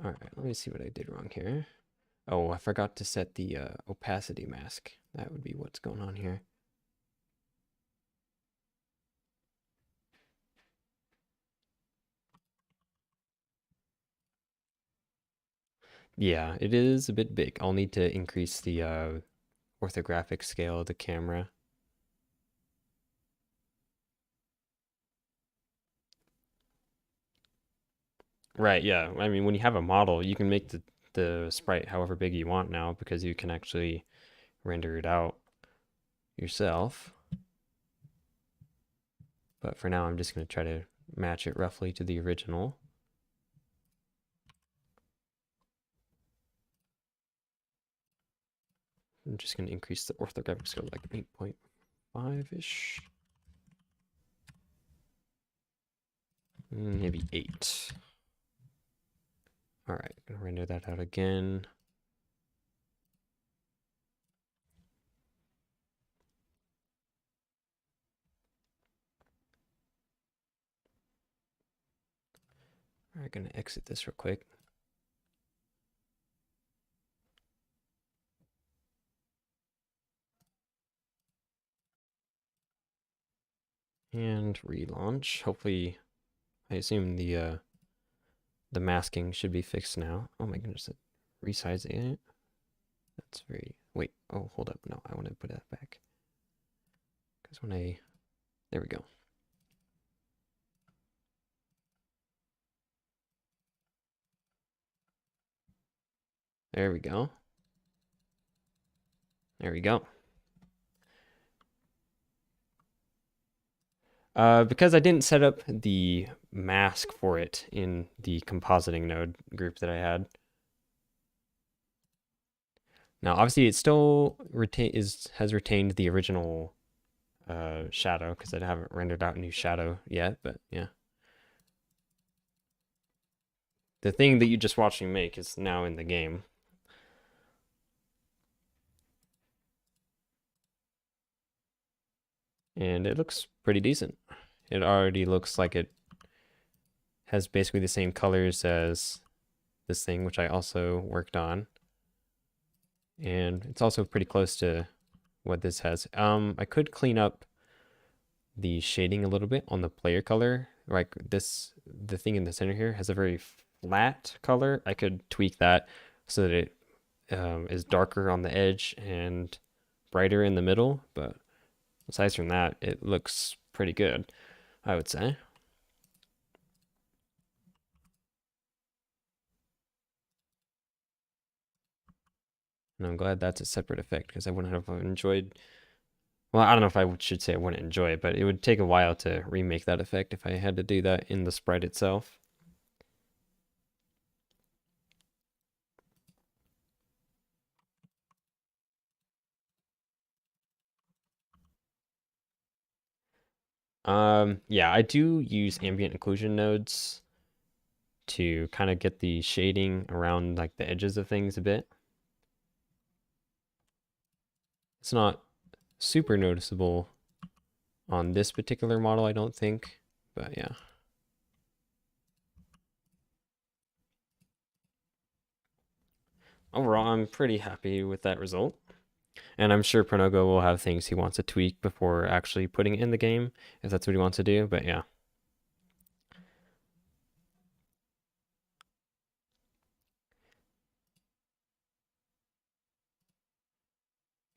All right, let me see what I did wrong here. Oh, I forgot to set the opacity mask. That would be what's going on here. Yeah, it is a bit big. I'll need to increase the orthographic scale of the camera. Right, yeah. I mean, when you have a model, you can make the sprite however big you want now because you can actually render it out yourself. But for now, I'm just going to try to match it roughly to the original. I'm just going to increase the orthographic scale like 8.5-ish. Maybe 8. All right, gonna render that out again. All right, gonna exit this real quick. And relaunch. Hopefully, I assume the masking should be fixed now. Oh my goodness, resizing it. That's very, wait, oh, hold up. No, I want to put that back. Because when there we go. There we go. There we go. Because I didn't set up the mask for it in the compositing node group that I had. Now, obviously, it still has retained the original shadow because I haven't rendered out new shadow yet, but yeah. The thing that you just watched me make is now in the game. And it looks pretty decent. It already looks like it has basically the same colors as this thing, which I also worked on. And it's also pretty close to what this has. I could clean up the shading a little bit on the player color. Like this, the thing in the center here has a very flat color. I could tweak that so that it is darker on the edge and brighter in the middle. But aside from that, it looks pretty good, I would say. And I'm glad that's a separate effect because I wouldn't have enjoyed. Well, I don't know if I should say I wouldn't enjoy it, but it would take a while to remake that effect if I had to do that in the sprite itself. Yeah, I do use ambient occlusion nodes to kind of get the shading around like the edges of things a bit. It's not super noticeable on this particular model, I don't think, but yeah. Overall, I'm pretty happy with that result. And I'm sure Pronogo will have things he wants to tweak before actually putting it in the game, if that's what he wants to do, but yeah.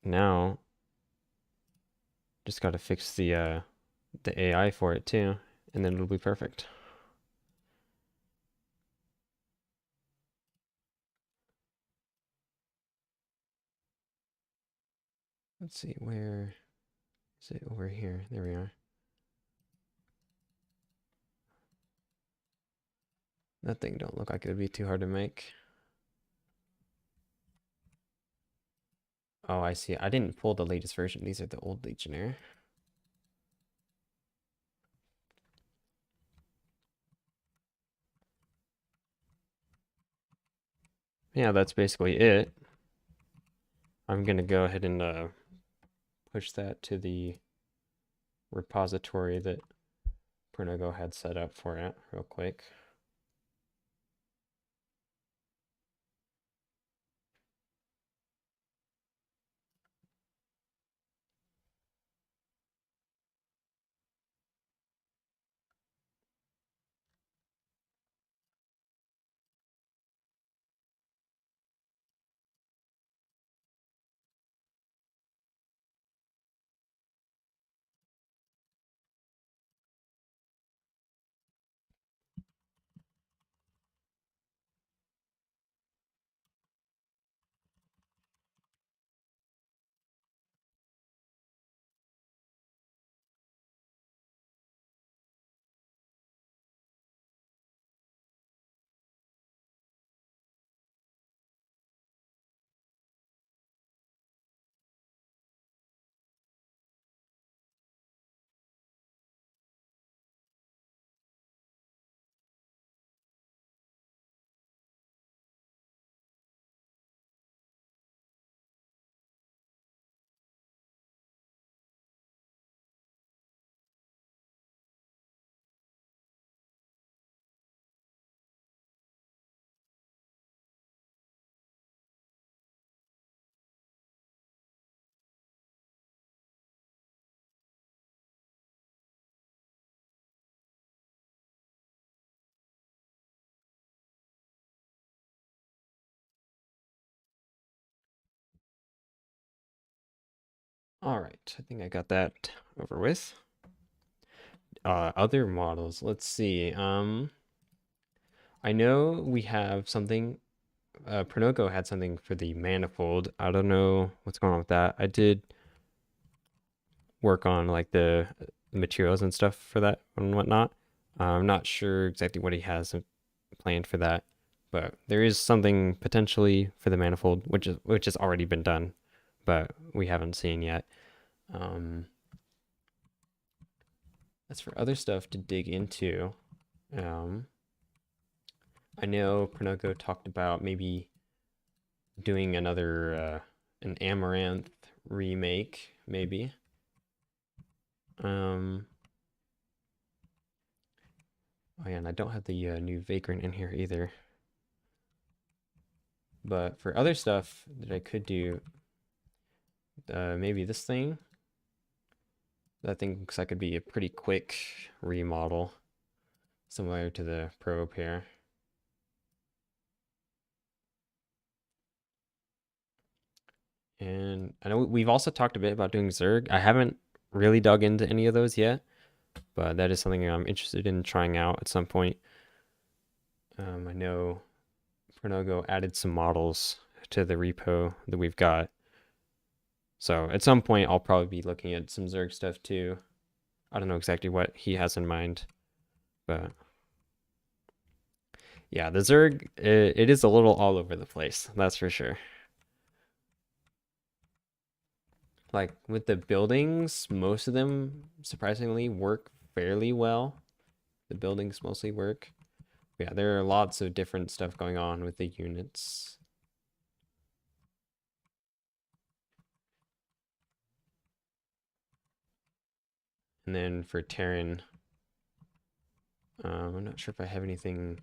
Now, Just gotta fix the AI for it too, and then it'll be perfect. Let's see, where is it? Over here. There we are. That thing don't look like it would be too hard to make. Oh, I see. I didn't pull the latest version. These are the old Legionnaire. Yeah, that's basically it. I'm gonna go ahead and push that to the repository that Pernogo had set up for it real quick. All right, I think I got that over with. Other models. Let's see. I know we have something. Prinogo had something for the manifold. I don't know what's going on with that. I did work on like the materials and stuff for that and whatnot. I'm not sure exactly what he has planned for that, but there is something potentially for the manifold, which has already been done, but we haven't seen yet. Um, as for other stuff to dig into, um, I know Prinogo talked about maybe doing another an Amaranth remake, maybe. Um, oh yeah, and I don't have the new Vagrant in here either. But for other stuff that I could do, maybe this thing. That thing looks like it'd be a pretty quick remodel, similar to the Pro pair. And I know we've also talked a bit about doing Zerg. I haven't really dug into any of those yet, but that is something I'm interested in trying out at some point. I know Pronogo added some models to the repo that we've got. So at some point, I'll probably be looking at some Zerg stuff too. I don't know exactly what he has in mind, but yeah, the Zerg, it is a little all over the place, that's for sure. Like with the buildings, most of them surprisingly work fairly well. The buildings mostly work. Yeah, there are lots of different stuff going on with the units. And then for Terran, I'm not sure if I have anything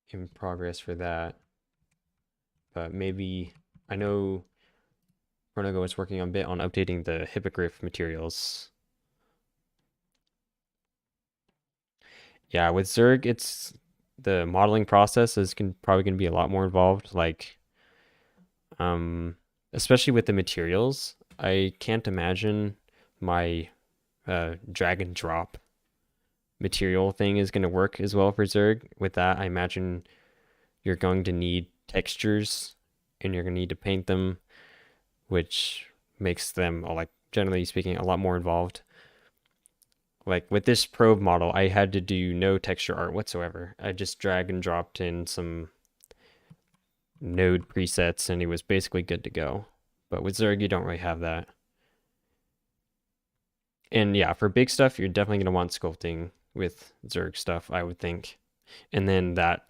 in progress for that, but maybe I know Ronago is working a bit on updating the hippogriff materials. Yeah, with Zerg, it's the modeling process is probably going to be a lot more involved. Like, um, especially with the materials. I can't imagine my drag and drop material thing is going to work as well for Zerg. With that, I imagine you're going to need textures and you're going to need to paint them, which makes them, like, generally speaking, a lot more involved. Like with this probe model, I had to do no texture art whatsoever. I just drag and dropped in some node presets and it was basically good to go. But with Zerg, you don't really have that. And yeah, for big stuff, you're definitely going to want sculpting with Zerg stuff, I would think. And then that,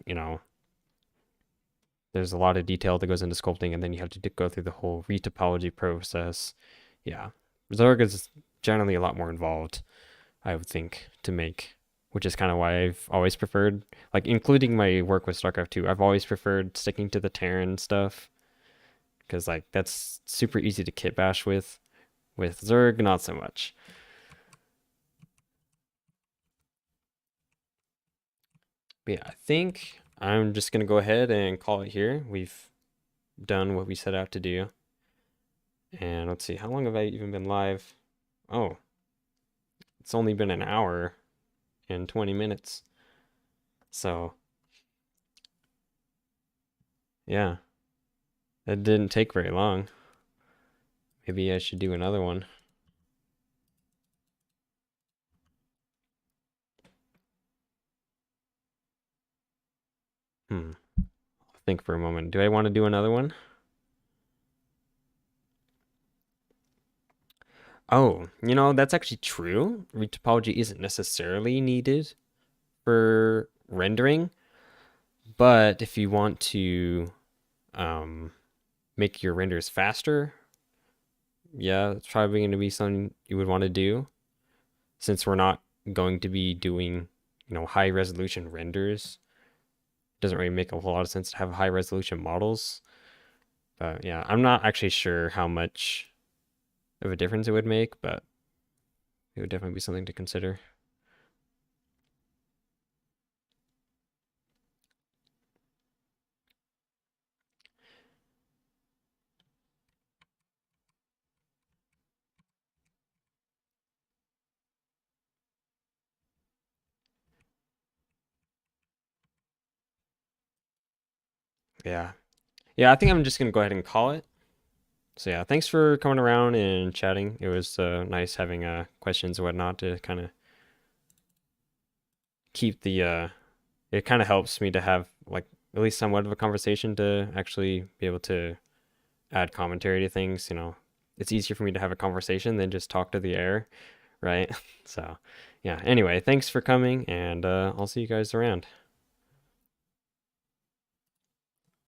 there's a lot of detail that goes into sculpting, and then you have to go through the whole retopology process. Yeah, Zerg is generally a lot more involved, I would think, to make, which is kind of why I've always preferred, like, including my work with StarCraft 2, I've always preferred sticking to the Terran stuff, because, like, that's super easy to kit bash with. With Zerg, not so much. But yeah, I think I'm just gonna go ahead and call it here. We've done what we set out to do. And let's see, how long have I even been live? Oh, it's only been an hour and 20 minutes. So, yeah, that didn't take very long. Maybe I should do another one. I'll think for a moment. Do I want to do another one? Oh, that's actually true. Retopology isn't necessarily needed for rendering, but if you want to um, make your renders faster, yeah, it's probably going to be something you would want to do, since we're not going to be doing, high resolution renders. It doesn't really make a whole lot of sense to have high resolution models. But yeah, I'm not actually sure how much of a difference it would make, but it would definitely be something to consider. Yeah. Yeah, I think I'm just going to go ahead and call it. So yeah, thanks for coming around and chatting. It was nice having questions and whatnot to kind of keep it kind of helps me to have, like, at least somewhat of a conversation to actually be able to add commentary to things. It's easier for me to have a conversation than just talk to the air, right? So yeah, anyway, thanks for coming, and I'll see you guys around.